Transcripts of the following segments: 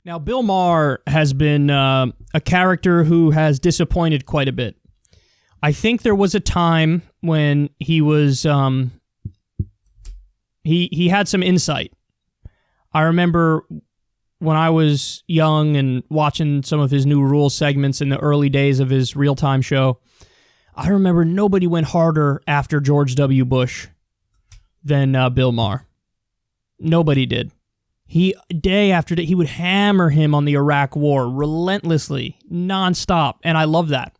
Now, Bill Maher has been a character who has disappointed quite a bit. I think there was a time when he was he had some insight. I remember when I was young and watching some of his New Rules segments in the early days of his real-time show, I remember nobody went harder after George W. Bush than Bill Maher. Nobody did. Day after day, he would hammer him on the Iraq War relentlessly, nonstop, and I love that.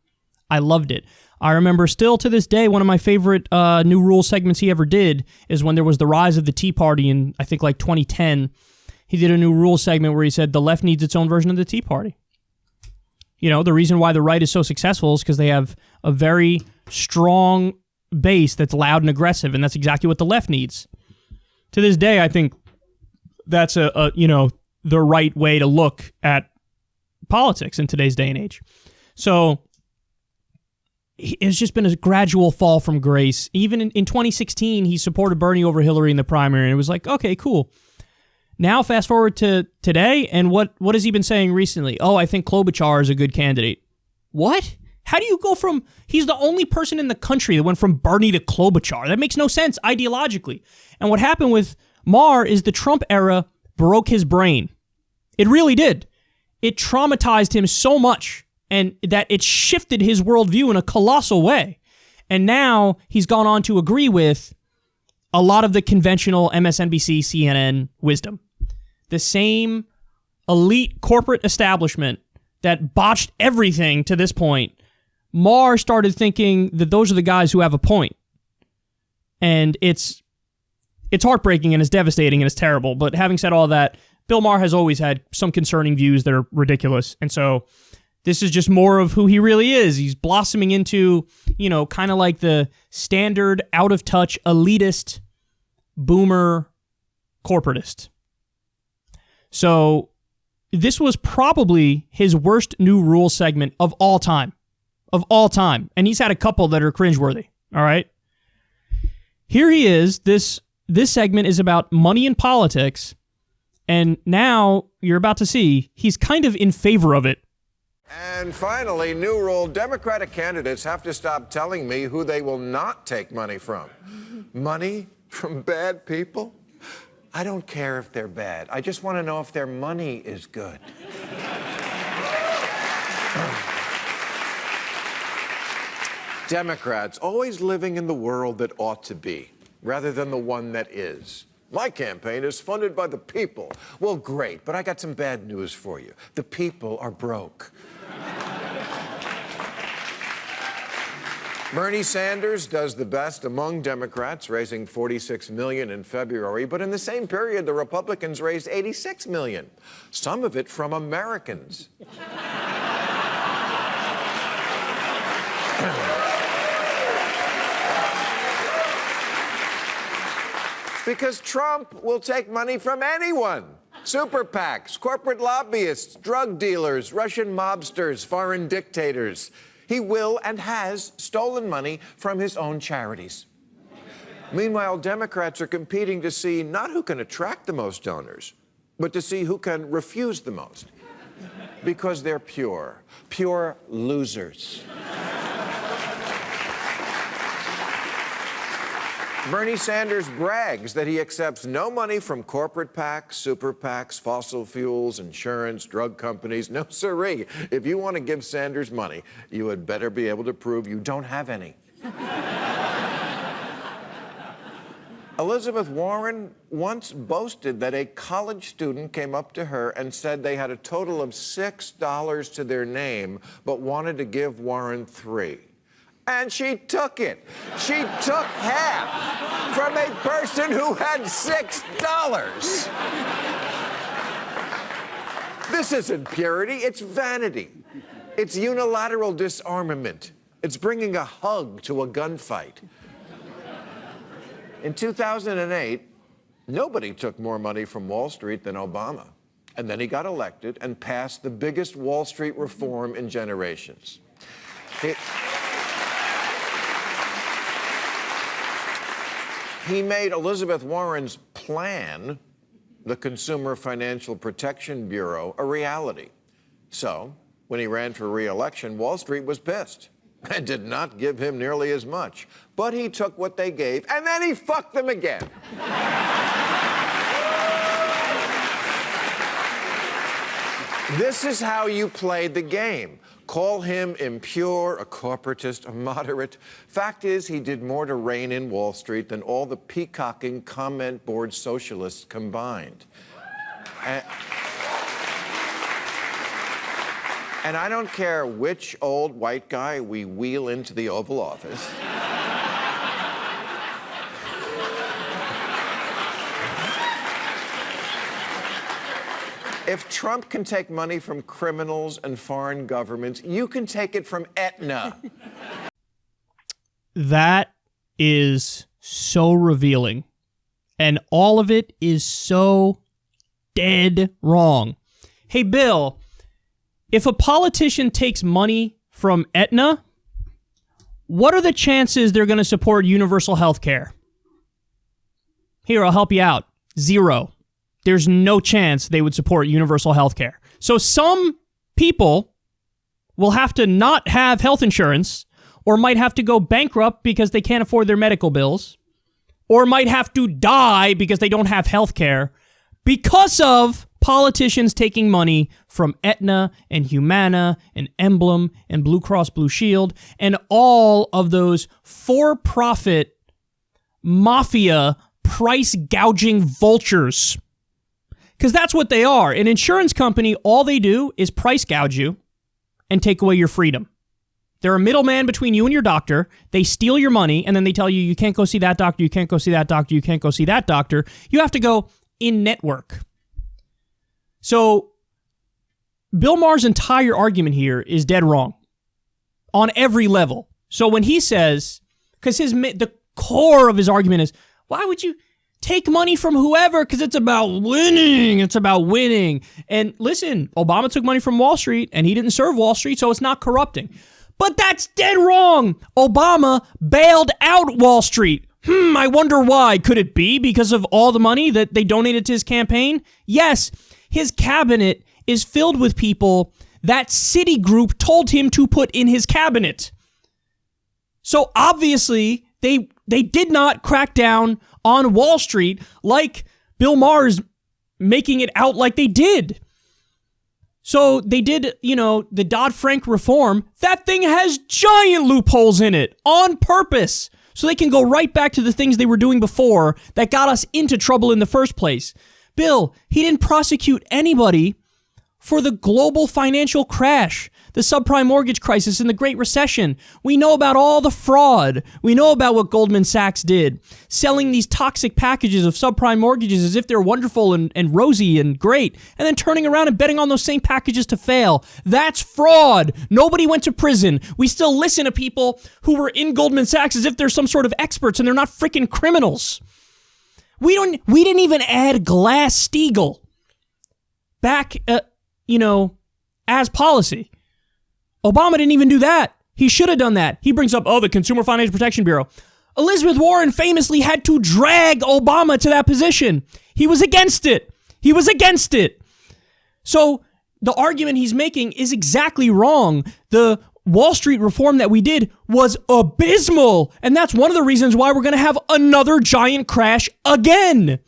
I loved it. I remember still to this day, one of my favorite New Rule segments he ever did is when there was the rise of the Tea Party in, I think, like 2010. He did a New Rule segment where he said the left needs its own version of the Tea Party. You know, the reason why the right is so successful is because they have a very strong base that's loud and aggressive, and that's exactly what the left needs. To this day, I think that's the right way to look at politics in today's day and age. So it's just been a gradual fall from grace. Even in 2016, he supported Bernie over Hillary in the primary, and it was like, okay, cool. Now fast forward to today, and what has he been saying recently? Oh, I think Klobuchar is a good candidate. What? How do you go from, he's the only person in the country that went from Bernie to Klobuchar. That makes no sense ideologically. And what happened with Maher is the Trump era broke his brain. It really did. It traumatized him so much, and that it shifted his worldview in a colossal way. And now he's gone on to agree with a lot of the conventional MSNBC, CNN wisdom. The same elite corporate establishment that botched everything to this point, Maher started thinking that those are the guys who have a point. And it's heartbreaking and it's devastating and it's terrible. But having said all that, Bill Maher has always had some concerning views that are ridiculous. And so this is just more of who he really is. He's blossoming into, kind of like the standard, out-of-touch, elitist, boomer corporatist. So this was probably his worst New Rule segment of all time. Of all time. And he's had a couple that are cringeworthy. All right? Here he is. This segment is about money and politics. And now you're about to see he's kind of in favor of it. And finally, new rule, Democratic candidates have to stop telling me who they will not take money from. Money from bad people? I don't care if they're bad. I just want to know if their money is good. Democrats always living in the world that ought to be, rather than the one that is. My campaign is funded by the people. Well, great, but I got some bad news for you. The people are broke. Bernie Sanders does the best among Democrats, raising $46 million in February, but in the same period, the Republicans raised $86 million, some of it from Americans. Because Trump will take money from anyone. Super PACs, corporate lobbyists, drug dealers, Russian mobsters, foreign dictators. He will and has stolen money from his own charities. Meanwhile, Democrats are competing to see not who can attract the most donors, but to see who can refuse the most. Because they're pure losers. Bernie Sanders brags that he accepts no money from corporate PACs, super PACs, fossil fuels, insurance, drug companies. No siree. If you want to give Sanders money, you had better be able to prove you don't have any. Elizabeth Warren once boasted that a college student came up to her and said they had a total of $6 to their name, but wanted to give Warren $3. And she took it. She took half from a person who had $6. This isn't purity, it's vanity. It's unilateral disarmament. It's bringing a hug to a gunfight. In 2008, nobody took more money from Wall Street than Obama. And then he got elected and passed the biggest Wall Street reform in generations. He made Elizabeth Warren's plan the Consumer Financial Protection Bureau a reality. So, when he ran for re-election, Wall Street was pissed and did not give him nearly as much. But he took what they gave, and then he fucked them again. This is how you played the game. Call him impure, a corporatist, a moderate. Fact is, he did more to rein in Wall Street than all the peacocking comment board socialists combined. And I don't care which old white guy we wheel into the Oval Office. If Trump can take money from criminals and foreign governments, you can take it from Aetna. That is so revealing. And all of it is so dead wrong. Hey, Bill, if a politician takes money from Aetna, what are the chances they're going to support universal health care? Here, I'll help you out. 0. There's no chance they would support universal health care. So some people will have to not have health insurance, or might have to go bankrupt because they can't afford their medical bills, or might have to die because they don't have health care because of politicians taking money from Aetna and Humana and Emblem and Blue Cross Blue Shield and all of those for-profit mafia price gouging vultures. Because that's what they are. An insurance company, all they do is price gouge you and take away your freedom. They're a middleman between you and your doctor. They steal your money, and then they tell you, you can't go see that doctor, you can't go see that doctor, you can't go see that doctor. You have to go in-network. So, Bill Maher's entire argument here is dead wrong on every level. So when he says, because the core of his argument is, why would you take money from whoever? Because it's about winning. It's about winning. And listen, Obama took money from Wall Street, and he didn't serve Wall Street, so it's not corrupting. But that's dead wrong. Obama bailed out Wall Street. I wonder why. Could it be because of all the money that they donated to his campaign? Yes. His cabinet is filled with people that Citigroup told him to put in his cabinet. So obviously, they did not crack down on Wall Street like Bill Maher's making it out like they did. So they did, the Dodd-Frank reform. That thing has giant loopholes in it on purpose. So they can go right back to the things they were doing before that got us into trouble in the first place. Bill, he didn't prosecute anybody for the global financial crash, the subprime mortgage crisis, and the Great Recession. We know about all the fraud. We know about what Goldman Sachs did, selling these toxic packages of subprime mortgages as if they're wonderful and rosy and great, and then turning around and betting on those same packages to fail. That's fraud. Nobody went to prison. We still listen to people who were in Goldman Sachs as if they're some sort of experts, and they're not freaking criminals. We didn't even add Glass-Steagall back, as policy. Obama didn't even do that. He should have done that. He brings up, the Consumer Financial Protection Bureau. Elizabeth Warren famously had to drag Obama to that position. He was against it. So the argument he's making is exactly wrong. The Wall Street reform that we did was abysmal. And that's one of the reasons why we're going to have another giant crash again.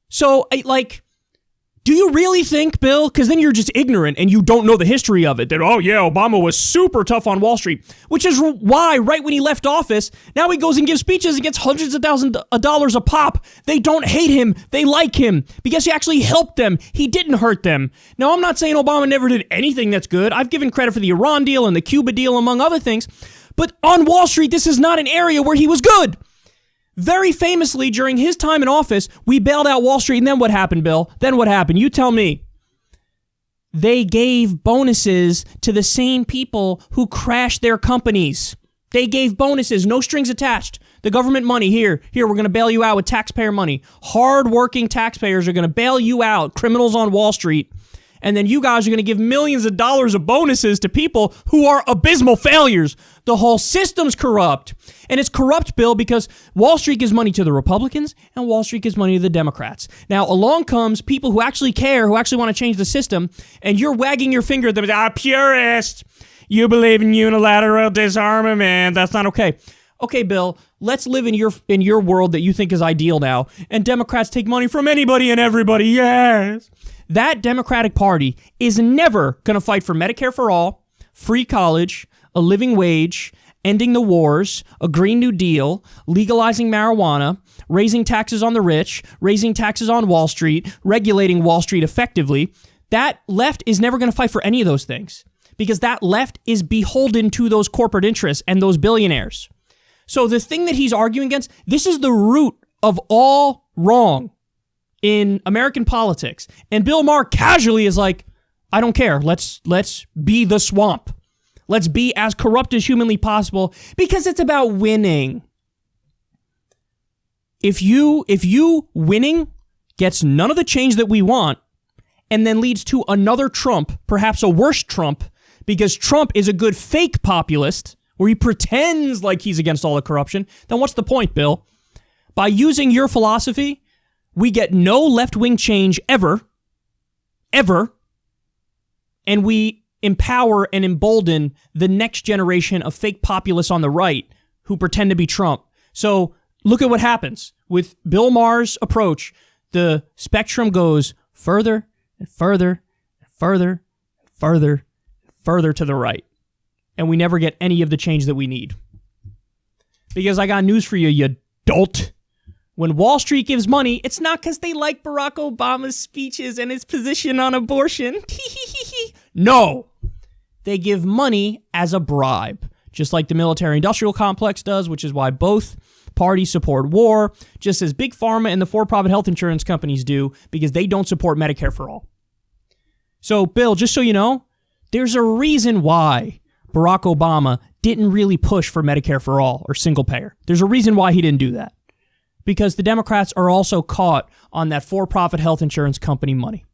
So, do you really think, Bill, because then you're just ignorant and you don't know the history of it, that, Obama was super tough on Wall Street, which is why right when he left office, now he goes and gives speeches and gets hundreds of thousands of dollars a pop. They don't hate him. They like him because he actually helped them. He didn't hurt them. Now, I'm not saying Obama never did anything that's good. I've given credit for the Iran deal and the Cuba deal, among other things. But on Wall Street, this is not an area where he was good. Very famously, during his time in office, we bailed out Wall Street, and then what happened, Bill? Then what happened? You tell me. They gave bonuses to the same people who crashed their companies. They gave bonuses, no strings attached. The government money, here, we're going to bail you out with taxpayer money. Hard-working taxpayers are going to bail you out, criminals on Wall Street, And then you guys are going to give millions of dollars of bonuses to people who are abysmal failures. The whole system's corrupt. And it's corrupt, Bill, because Wall Street gives money to the Republicans and Wall Street gives money to the Democrats. Now, along comes people who actually care, who actually want to change the system, and you're wagging your finger at them. Purist. You believe in unilateral disarmament. That's not okay. Okay, Bill, let's live in your world that you think is ideal now, and Democrats take money from anybody and everybody. Yes. That Democratic Party is never going to fight for Medicare for all, free college, a living wage, ending the wars, a Green New Deal, legalizing marijuana, raising taxes on the rich, raising taxes on Wall Street, regulating Wall Street effectively. That left is never going to fight for any of those things because that left is beholden to those corporate interests and those billionaires. So the thing that he's arguing against, this is the root of all wrong in American politics. And Bill Maher casually is like, I don't care. Let's be the swamp. Let's be as corrupt as humanly possible because it's about winning. If you winning gets none of the change that we want and then leads to another Trump, perhaps a worse Trump, because Trump is a good fake populist where he pretends like he's against all the corruption, then what's the point, Bill? By using your philosophy, we get no left-wing change ever, and we empower and embolden the next generation of fake populists on the right who pretend to be Trump. So look at what happens. With Bill Maher's approach, the spectrum goes further and further and further and further and further to the right. And we never get any of the change that we need. Because I got news for you, you dolt. When Wall Street gives money, it's not because they like Barack Obama's speeches and his position on abortion. No. They give money as a bribe, just like the military-industrial complex does, which is why both parties support war, just as Big Pharma and the for-profit health insurance companies do, because they don't support Medicare for all. So, Bill, just so you know, there's a reason why Barack Obama didn't really push for Medicare for all or single payer. There's a reason why he didn't do that. Because the Democrats are also caught on that for-profit health insurance company money.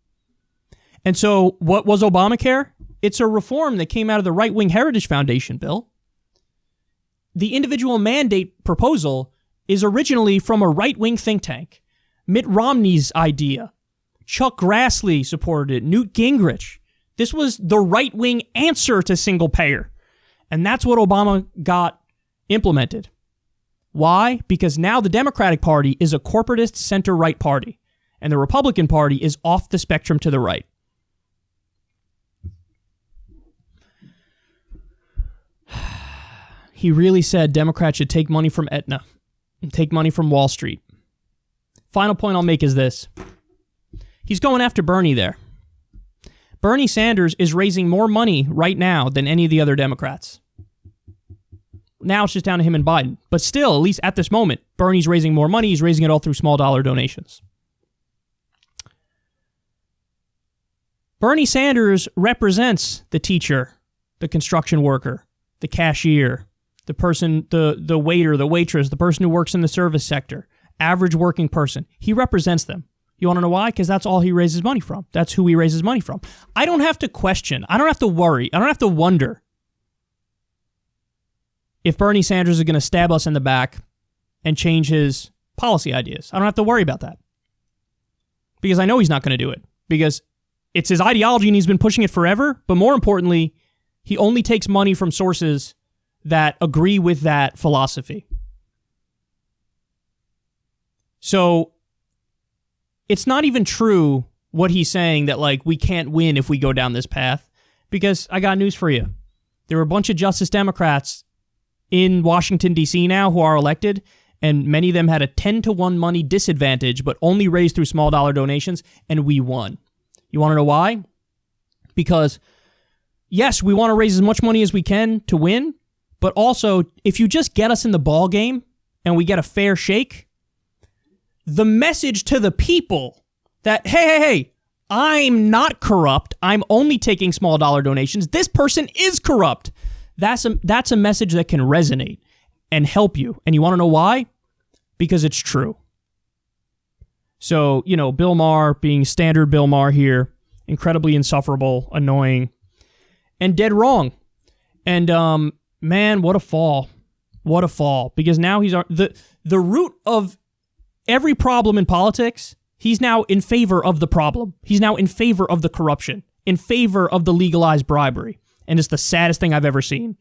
And so what was Obamacare? It's a reform that came out of the Right-Wing Heritage Foundation, Bill. The individual mandate proposal is originally from a right-wing think tank. Mitt Romney's idea. Chuck Grassley supported it. Newt Gingrich. This was the right-wing answer to single payer. And that's what Obama got implemented. Why? Because now the Democratic Party is a corporatist center-right party, and the Republican Party is off the spectrum to the right. He really said Democrats should take money from Aetna and take money from Wall Street. Final point I'll make is this. He's going after Bernie there. Bernie Sanders is raising more money right now than any of the other Democrats. Now it's just down to him and Biden. But still, at least at this moment, Bernie's raising more money. He's raising it all through small dollar donations. Bernie Sanders represents the teacher, the construction worker, the cashier, the person, the waiter, the waitress, the person who works in the service sector, average working person. He represents them. You want to know why? Because that's all he raises money from. That's who he raises money from. I don't have to question. I don't have to worry. I don't have to wonder if Bernie Sanders is going to stab us in the back and change his policy ideas. I don't have to worry about that. Because I know he's not going to do it. Because it's his ideology and he's been pushing it forever. But more importantly, he only takes money from sources that agree with that philosophy. So it's not even true what he's saying that, like, we can't win if we go down this path. Because I got news for you. There were a bunch of Justice Democrats in Washington, D.C. now who are elected, and many of them had a 10-to-1 money disadvantage, but only raised through small dollar donations, and we won. You want to know why? Because, yes, we want to raise as much money as we can to win, but also, if you just get us in the ball game and we get a fair shake, the message to the people that, hey, I'm not corrupt, I'm only taking small dollar donations, this person is corrupt. That's a message that can resonate and help you. And you want to know why? Because it's true. So, Bill Maher being standard Bill Maher here, incredibly insufferable, annoying, and dead wrong. And man, what a fall. What a fall. Because now he's the root of every problem in politics, he's now in favor of the problem. He's now in favor of the corruption, in favor of the legalized bribery. And it's the saddest thing I've ever seen.